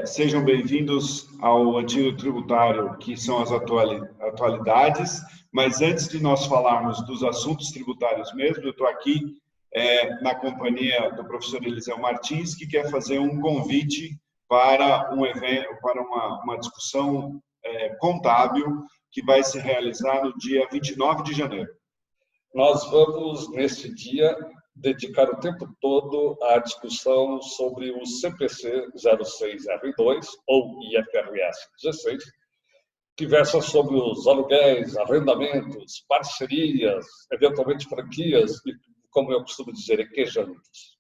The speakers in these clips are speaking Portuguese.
Sejam bem-vindos ao Antídoto Tributário, que são as atualidades. Mas antes de nós falarmos dos assuntos tributários mesmo, eu estou aqui na companhia do professor Eliseu Martins, que quer fazer um convite para um evento, para uma discussão contábil que vai se realizar no dia 29 de janeiro. Nós vamos, nesse dia, dedicar o tempo todo à discussão sobre o CPC 06R2, ou IFRS 16, que versa sobre os aluguéis, arrendamentos, parcerias, eventualmente franquias e, como eu costumo dizer, equejamentos.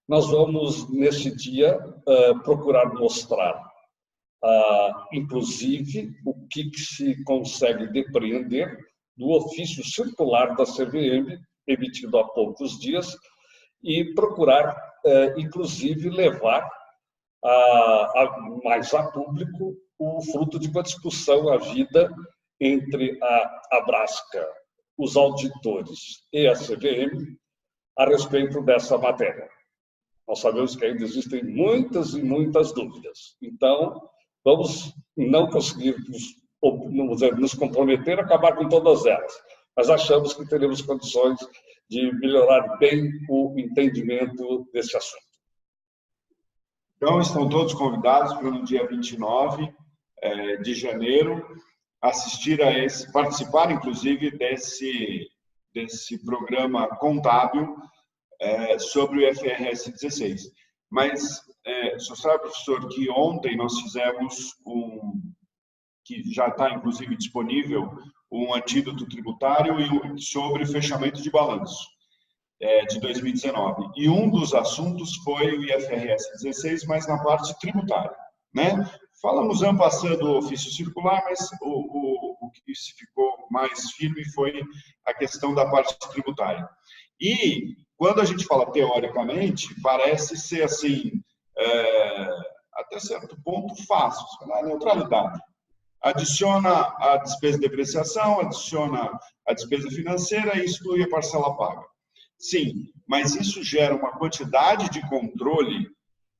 Nós vamos, nesse dia, procurar mostrar, inclusive, o que se consegue depreender do ofício circular da CVM, emitido há poucos dias, e procurar, inclusive, levar mais a público o fruto de uma discussão havida entre a Abrasca, os auditores e a CVM a respeito dessa matéria. Nós sabemos que ainda existem muitas e muitas dúvidas. Então, vamos não conseguir nos comprometer a acabar com todas elas, mas achamos que teremos condições de melhorar bem o entendimento desse assunto. Então, estão todos convidados para no dia 29 de janeiro assistir a participar, inclusive, desse programa contábil sobre o IFRS 16. Mas, só sabe, professor, que ontem nós fizemos que já está, inclusive, disponível, um antídoto tributário sobre fechamento de balanço de 2019. E um dos assuntos foi o IFRS 16, mas na parte tributária, né? Falamos en passant do ofício circular, mas o que se ficou mais firme foi a questão da parte tributária. E, quando a gente fala teoricamente, parece ser, assim, até certo ponto fácil, a neutralidade. Adiciona a despesa de depreciação, adiciona a despesa financeira e exclui a parcela paga. Sim, mas isso gera uma quantidade de controle,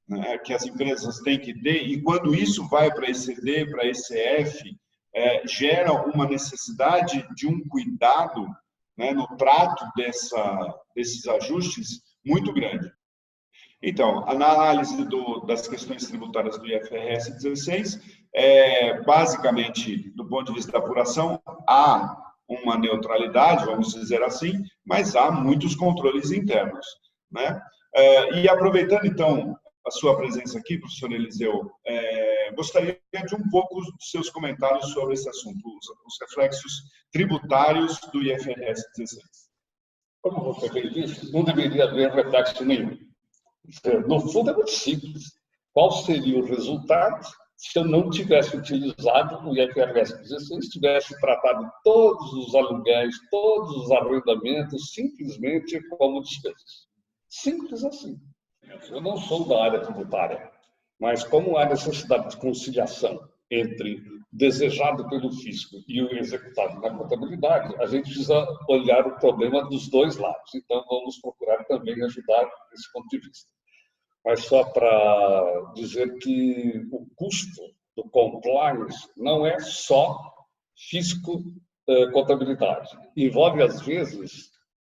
né, que as empresas têm que ter, e quando isso vai para ECD, para ECF, gera uma necessidade de um cuidado, né, no trato desses ajustes muito grande. Então, na análise das questões tributárias do IFRS 16, basicamente, do ponto de vista da apuração, há uma neutralidade, vamos dizer assim, mas há muitos controles internos, né? E aproveitando, então, a sua presença aqui, professor Eliseu, gostaria de um pouco dos seus comentários sobre esse assunto, os reflexos tributários do IFRS 16. Como você bem disse, não deveria haver reflexo nenhum. No fundo, é muito simples. Qual seria o resultado se eu não tivesse utilizado o IFRS 16, tivesse tratado todos os aluguéis, todos os arrendamentos, simplesmente como despesas? Simples assim. Eu não sou da área tributária, mas como há necessidade de conciliação entre o desejado pelo fisco e o executado na contabilidade, a gente precisa olhar o problema dos dois lados. Então, vamos procurar também ajudar nesse ponto de vista. Mas só para dizer que o custo do compliance não é só fisco-contabilidade. Envolve, às vezes,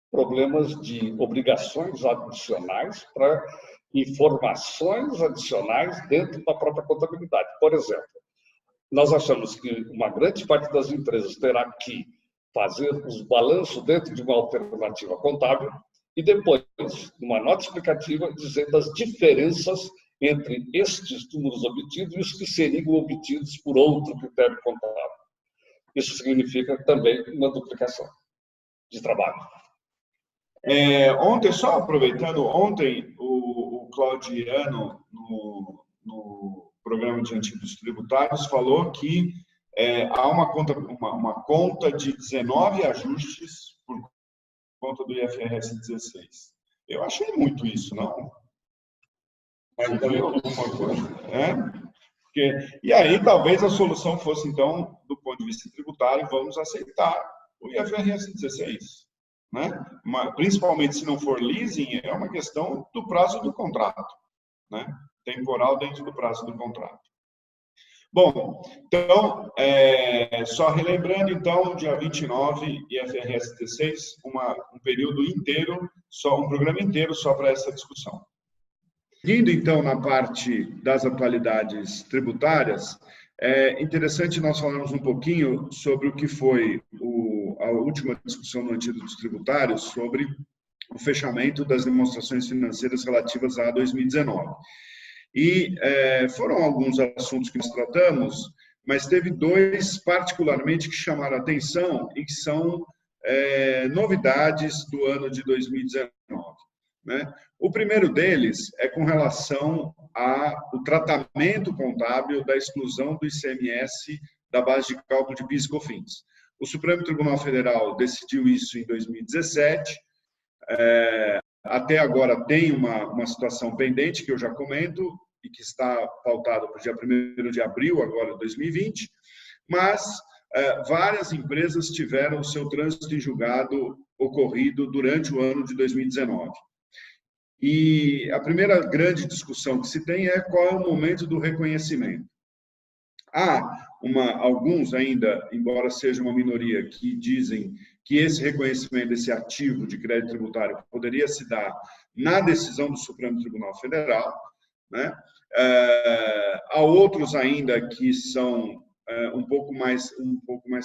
problemas de obrigações adicionais para informações adicionais dentro da própria contabilidade. Por exemplo, nós achamos que uma grande parte das empresas terá que fazer os balanços dentro de uma alternativa contábil e depois, numa nota explicativa, dizer das diferenças entre estes números obtidos e os que seriam obtidos por outro critério contábil. Isso significa também uma duplicação de trabalho. Ontem, só aproveitando, ontem o Claudiano, no programa de antídotos tributários, falou que há uma conta de 19 ajustes por conta do IFRS 16. Eu achei muito isso, não? Mas alguma coisa, e aí, talvez a solução fosse, então, do ponto de vista tributário, vamos aceitar o IFRS 16. Né? Principalmente se não for leasing, é uma questão do prazo do contrato. né? Temporal dentro do prazo do contrato. Bom, então, só relembrando, então, dia 29, IFRS 16, um período inteiro, um programa inteiro só para essa discussão. Indo, então, na parte das atualidades tributárias, é interessante nós falarmos um pouquinho sobre o que foi a última discussão no Antídotos Tributários sobre o fechamento das demonstrações financeiras relativas a 2019. E foram alguns assuntos que nós tratamos, mas teve dois particularmente que chamaram a atenção e que são novidades do ano de 2019. Né? O primeiro deles é com relação ao tratamento contábil da exclusão do ICMS da base de cálculo de PIS e COFINS. O Supremo Tribunal Federal decidiu isso em 2017, até agora tem uma situação pendente, que eu já comento, e que está pautada para o dia 1º de abril, agora de 2020, mas várias empresas tiveram o seu trânsito em julgado ocorrido durante o ano de 2019. E a primeira grande discussão que se tem é qual é o momento do reconhecimento. Há alguns ainda, embora seja uma minoria, que dizem que esse reconhecimento desse ativo de crédito tributário poderia se dar na decisão do Supremo Tribunal Federal, né? Há outros ainda que são um pouco mais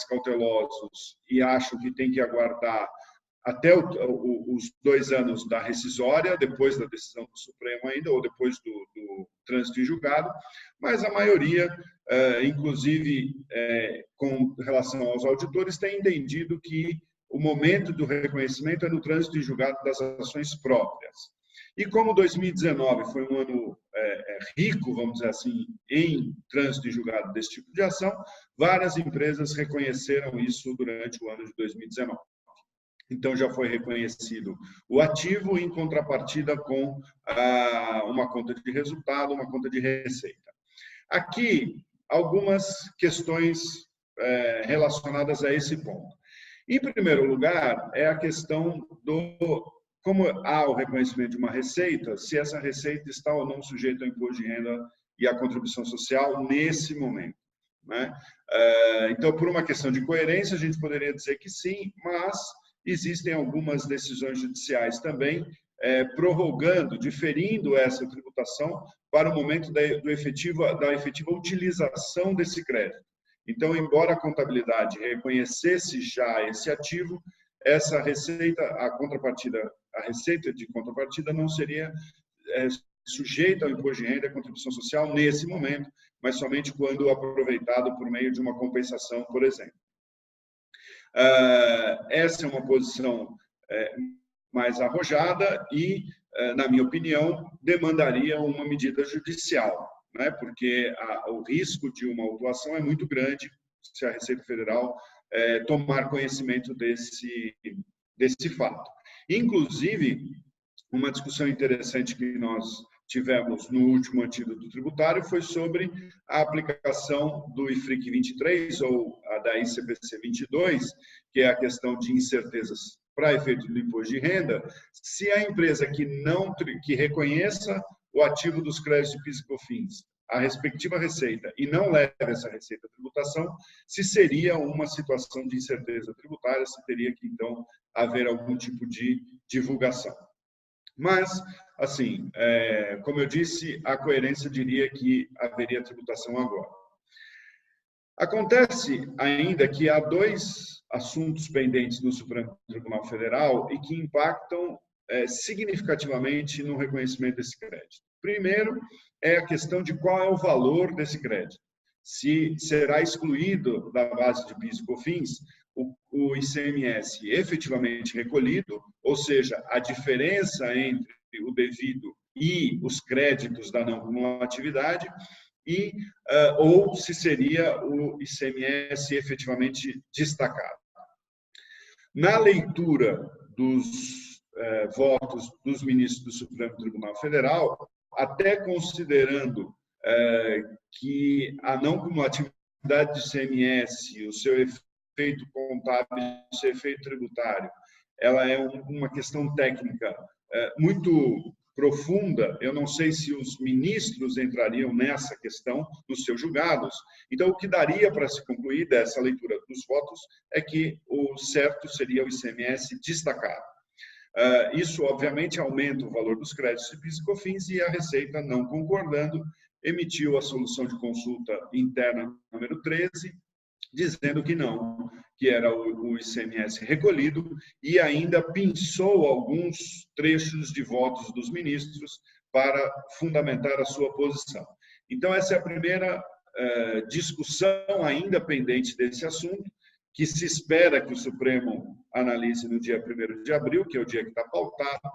cautelosos e acham que tem que aguardar até os 2 anos da rescisória, depois da decisão do Supremo ainda, ou depois do trânsito em julgado, mas a maioria, inclusive com relação aos auditores, tem entendido que o momento do reconhecimento é no trânsito em julgado das ações próprias. E como 2019 foi um ano rico, vamos dizer assim, em trânsito em julgado desse tipo de ação, várias empresas reconheceram isso durante o ano de 2019. Então, já foi reconhecido o ativo em contrapartida com uma conta de resultado, uma conta de receita. Aqui, algumas questões relacionadas a esse ponto. Em primeiro lugar, é a questão como há o reconhecimento de uma receita, se essa receita está ou não sujeita ao imposto de renda e à contribuição social nesse momento, né? Então, por uma questão de coerência, a gente poderia dizer que sim, mas existem algumas decisões judiciais também prorrogando, diferindo essa tributação para o momento da efetiva utilização desse crédito. Então, embora a contabilidade reconhecesse já esse ativo, essa receita, a receita de contrapartida não seria sujeita ao imposto de renda e à contribuição social nesse momento, mas somente quando aproveitado por meio de uma compensação, por exemplo. Essa é uma posição mais arrojada e, na minha opinião, demandaria uma medida judicial, né? Porque o risco de uma autuação é muito grande se a Receita Federal tomar conhecimento desse fato. Inclusive, uma discussão interessante que nós tivemos no último antídoto tributário foi sobre a aplicação do IFRIC 23 ou a da ICPC 22, que é a questão de incertezas para efeito do imposto de renda, se a empresa que reconheça o ativo dos créditos de PIS e COFINS, a respectiva receita, e não leva essa receita à tributação, se seria uma situação de incerteza tributária, se teria que, então, haver algum tipo de divulgação. Mas, assim, como eu disse, a coerência diria que haveria tributação agora. Acontece ainda que há 2 assuntos pendentes no Supremo Tribunal Federal e que impactam significativamente no reconhecimento desse crédito. Primeiro, é a questão de qual é o valor desse crédito. Se será excluído da base de PIS e COFINS o ICMS efetivamente recolhido, ou seja, a diferença entre o devido e os créditos da não cumulatividade, ou se seria o ICMS efetivamente destacado. Na leitura dos votos dos ministros do Supremo Tribunal Federal, até considerando que a não cumulatividade do ICMS, o seu efeito contábil, o seu efeito tributário, ela é uma questão técnica muito profunda, eu não sei se os ministros entrariam nessa questão nos seus julgados. Então, o que daria para se concluir dessa leitura dos votos é que o certo seria o ICMS destacado. Isso, obviamente, aumenta o valor dos créditos de PIS e COFINS, e a Receita, não concordando, emitiu a solução de consulta interna número 13, dizendo que não, que era o ICMS recolhido, e ainda pinçou alguns trechos de votos dos ministros para fundamentar a sua posição. Então, essa é a primeira discussão ainda pendente desse assunto, que se espera que o Supremo analise no dia 1º de abril, que é o dia que está pautado,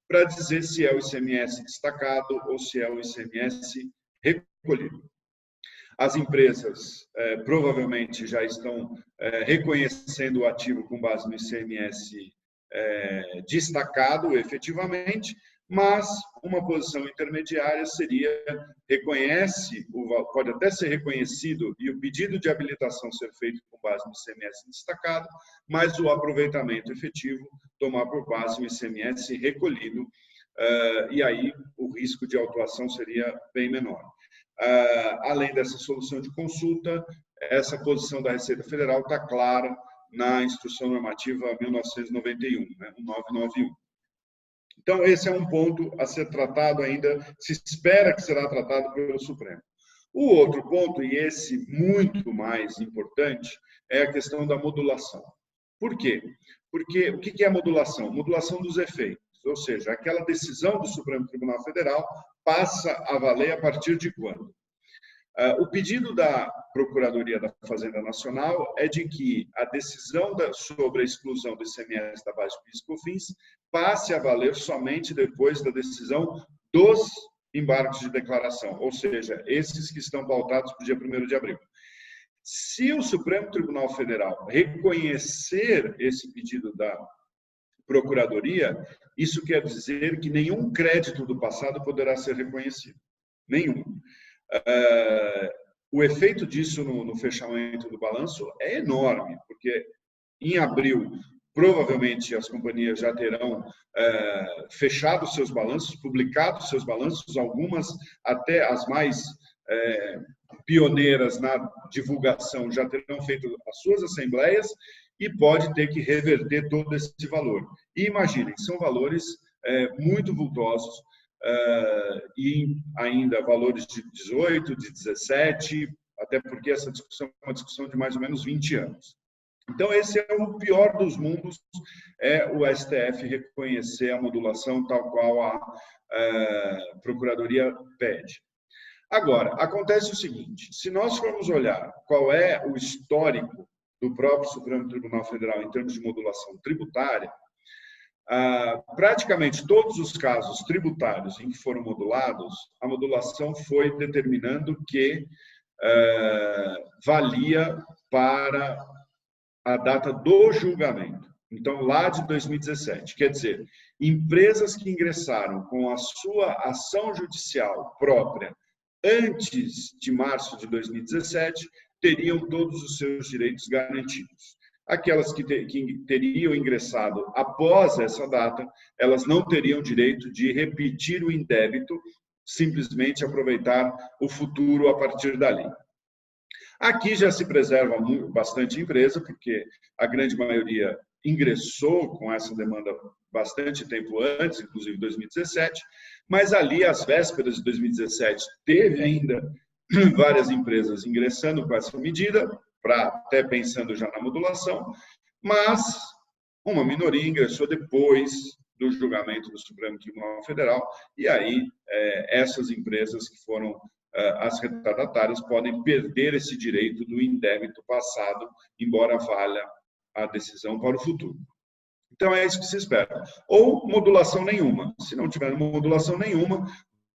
para dizer se é o ICMS destacado ou se é o ICMS recolhido. As empresas provavelmente já estão reconhecendo o ativo com base no ICMS destacado, efetivamente, mas uma posição intermediária seria, pode até ser reconhecido e o pedido de habilitação ser feito com base no ICMS destacado, mas o aproveitamento efetivo tomar por base o ICMS recolhido, e aí o risco de autuação seria bem menor. Além dessa solução de consulta, essa posição da Receita Federal está clara na Instrução Normativa 1991, né, 1991. Então, esse é um ponto a ser tratado ainda, se espera que será tratado pelo Supremo. O outro ponto, e esse muito mais importante, é a questão da modulação. Por quê? Porque o que é a modulação? Modulação dos efeitos, ou seja, aquela decisão do Supremo Tribunal Federal passa a valer a partir de quando? O pedido da Procuradoria da Fazenda Nacional é de que a decisão sobre a exclusão do ICMS da base de PIS e COFINS passe a valer somente depois da decisão dos embargos de declaração, ou seja, esses que estão pautados para o dia 1º de abril. Se o Supremo Tribunal Federal reconhecer esse pedido da Procuradoria, isso quer dizer que nenhum crédito do passado poderá ser reconhecido. Nenhum. O efeito disso no fechamento do balanço é enorme, porque em abril, provavelmente as companhias já terão fechado seus balanços, publicado seus balanços, algumas, até as mais pioneiras na divulgação, já terão feito as suas assembleias e pode ter que reverter todo esse valor. E imaginem, são valores muito vultosos, e ainda valores de 18, de 17, até porque essa discussão é uma discussão de mais ou menos 20 anos. Então, esse é o pior dos mundos, é o STF reconhecer a modulação tal qual a Procuradoria pede. Agora, acontece o seguinte, se nós formos olhar qual é o histórico do próprio Supremo Tribunal Federal em termos de modulação tributária, praticamente todos os casos tributários em que foram modulados, a modulação foi determinando que valia para a data do julgamento. Então, lá de 2017, quer dizer, empresas que ingressaram com a sua ação judicial própria antes de março de 2017 teriam todos os seus direitos garantidos. Aquelas que teriam ingressado após essa data, elas não teriam direito de repetir o indébito, simplesmente aproveitar o futuro a partir dali. Aqui já se preserva bastante empresa, porque a grande maioria ingressou com essa demanda bastante tempo antes, inclusive 2017, mas ali, às vésperas de 2017, teve ainda várias empresas ingressando com essa medida, até pensando já na modulação, mas uma minoria ingressou depois do julgamento do Supremo Tribunal Federal, e aí essas empresas que foram as retardatárias podem perder esse direito do indébito passado, embora valha a decisão para o futuro. Então, é isso que se espera. Ou modulação nenhuma. Se não tiver modulação nenhuma,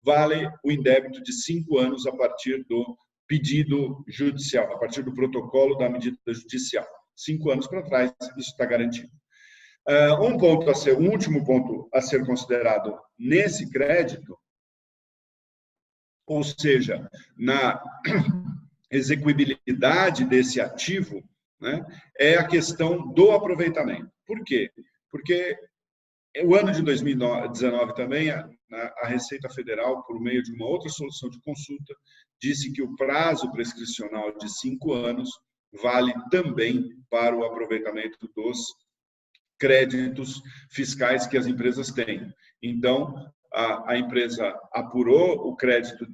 vale o indébito de 5 anos a partir do pedido judicial, a partir do protocolo da medida judicial. 5 anos para trás, isso está garantido. Um último ponto a ser considerado nesse crédito, ou seja, na execuibilidade desse ativo, né, é a questão do aproveitamento. Por quê? Porque O ano de 2019 também, a Receita Federal, por meio de uma outra solução de consulta, disse que o prazo prescricional de 5 anos vale também para o aproveitamento dos créditos fiscais que as empresas têm. Então, a empresa apurou o crédito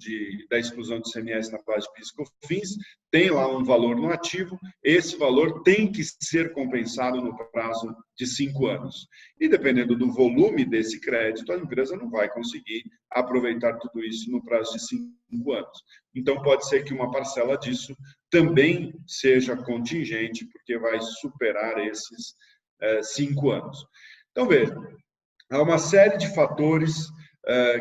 da exclusão de ICMS na base de PIS e COFINS, tem lá um valor no ativo, esse valor tem que ser compensado no prazo de 5 anos. E dependendo do volume desse crédito, a empresa não vai conseguir aproveitar tudo isso no prazo de 5 anos. Então, pode ser que uma parcela disso também seja contingente, porque vai superar esses 5 anos. Então, veja, há uma série de fatores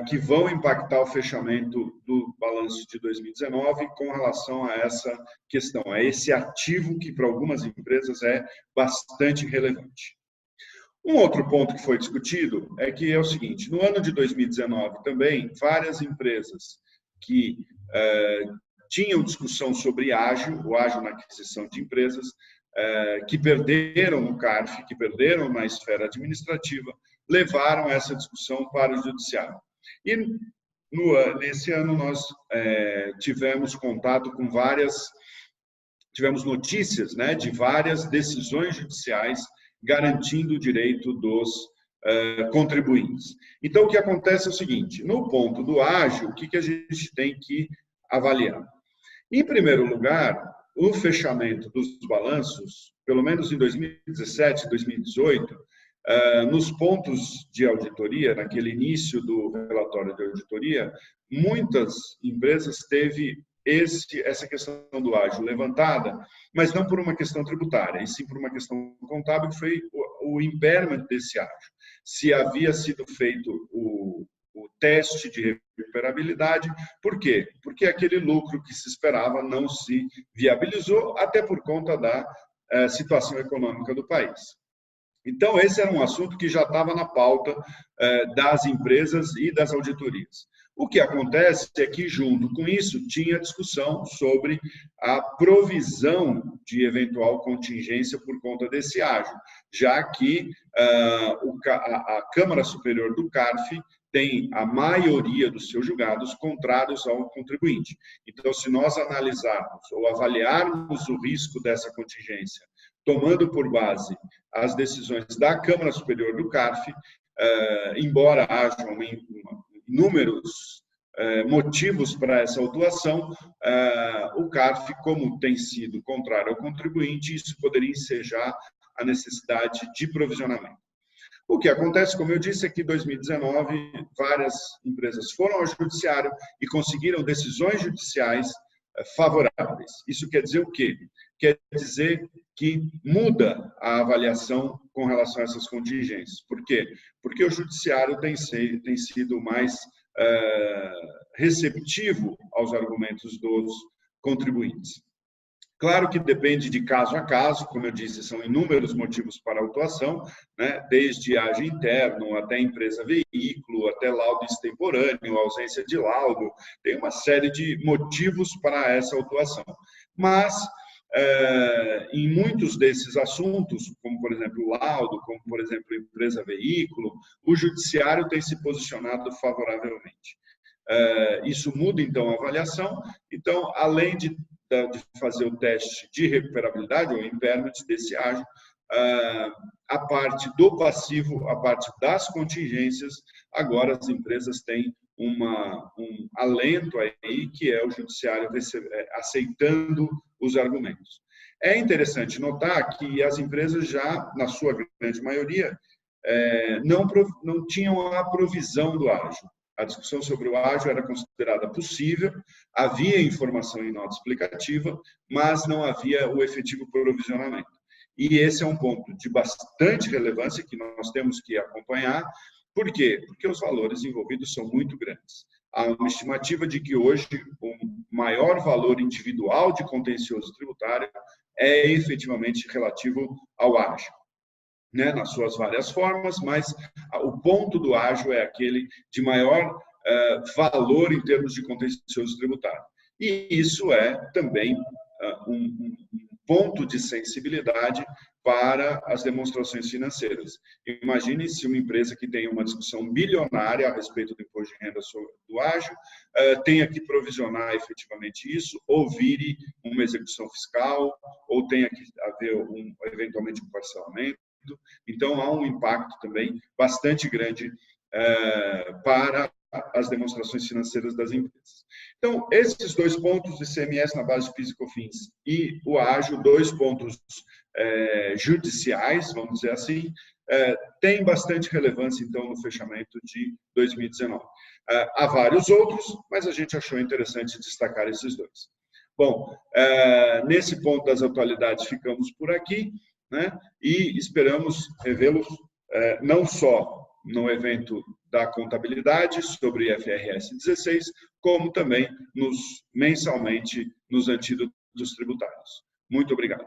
que vão impactar o fechamento do balanço de 2019 com relação a essa questão, a esse ativo que para algumas empresas é bastante relevante. Um outro ponto que foi discutido é que é o seguinte, no ano de 2019 também, várias empresas que tinham discussão sobre ágio, o ágio na aquisição de empresas, que perderam no CARF, que perderam na esfera administrativa, levaram essa discussão para o judiciário. E nesse ano nós tivemos contato com tivemos notícias, né, de várias decisões judiciais garantindo o direito dos contribuintes. Então, o que acontece é o seguinte, no ponto do ágio, o que a gente tem que avaliar? Em primeiro lugar, o fechamento dos balanços, pelo menos em 2017, 2018, nos pontos de auditoria, naquele início do relatório de auditoria, muitas empresas teve essa questão do ágio levantada, mas não por uma questão tributária, e sim por uma questão contábil, que foi o impairment desse ágio. Se havia sido feito o teste de recuperabilidade. Por quê? Porque aquele lucro que se esperava não se viabilizou, até por conta da situação econômica do país. Então, esse era um assunto que já estava na pauta das empresas e das auditorias. O que acontece é que, junto com isso, tinha discussão sobre a provisão de eventual contingência por conta desse ágio, já que a Câmara Superior do CARF tem a maioria dos seus julgados contrários ao contribuinte. Então, se nós analisarmos ou avaliarmos o risco dessa contingência, tomando por base as decisões da Câmara Superior do CARF, embora hajam inúmeros motivos para essa autuação, o CARF, como tem sido contrário ao contribuinte, isso poderia ensejar a necessidade de provisionamento. O que acontece, como eu disse, é que em 2019, várias empresas foram ao judiciário e conseguiram decisões judiciais favoráveis. Isso quer dizer o quê? Quer dizer que muda a avaliação com relação a essas contingências. Por quê? Porque o judiciário tem sido mais receptivo aos argumentos dos contribuintes. Claro que depende de caso a caso, como eu disse, são inúmeros motivos para a autuação, né? Desde ágio interno até empresa veículo, até laudo extemporâneo, ausência de laudo, tem uma série de motivos para essa autuação. Mas, em muitos desses assuntos, como por exemplo o laudo, como por exemplo empresa veículo, o judiciário tem se posicionado favoravelmente. Isso muda então a avaliação, então além de fazer o teste de recuperabilidade ou impairment desse ágio, a parte do passivo, a parte das contingências, agora as empresas têm um alento aí, que é o judiciário aceitando os argumentos. É interessante notar que as empresas já, na sua grande maioria, não tinham a provisão do ágio. A discussão sobre o ágio era considerada possível, havia informação em nota explicativa, mas não havia o efetivo provisionamento. E esse é um ponto de bastante relevância que nós temos que acompanhar. Por quê? Porque os valores envolvidos são muito grandes. Há uma estimativa de que hoje o maior valor individual de contencioso tributário é efetivamente relativo ao ágio, né, nas suas várias formas, mas o ponto do ágio é aquele de maior valor em termos de contencioso tributário. E isso é também ponto de sensibilidade para as demonstrações financeiras. Imagine se uma empresa que tem uma discussão bilionária a respeito do imposto de renda do ágio tenha que provisionar efetivamente isso, ou vire uma execução fiscal, ou tenha que haver eventualmente um parcelamento. Então, há um impacto também bastante grande para as demonstrações financeiras das empresas. Então, esses 2 pontos, ICMS na base de PIS e COFINS e o ágio, 2 pontos judiciais, vamos dizer assim, tem bastante relevância, então, no fechamento de 2019. Há vários outros, mas a gente achou interessante destacar esses 2. Bom, nesse ponto das atualidades, ficamos por aqui, né? E esperamos revê-los não só no evento da contabilidade sobre IFRS 16, como também mensalmente nos antídotos tributários. Muito obrigado.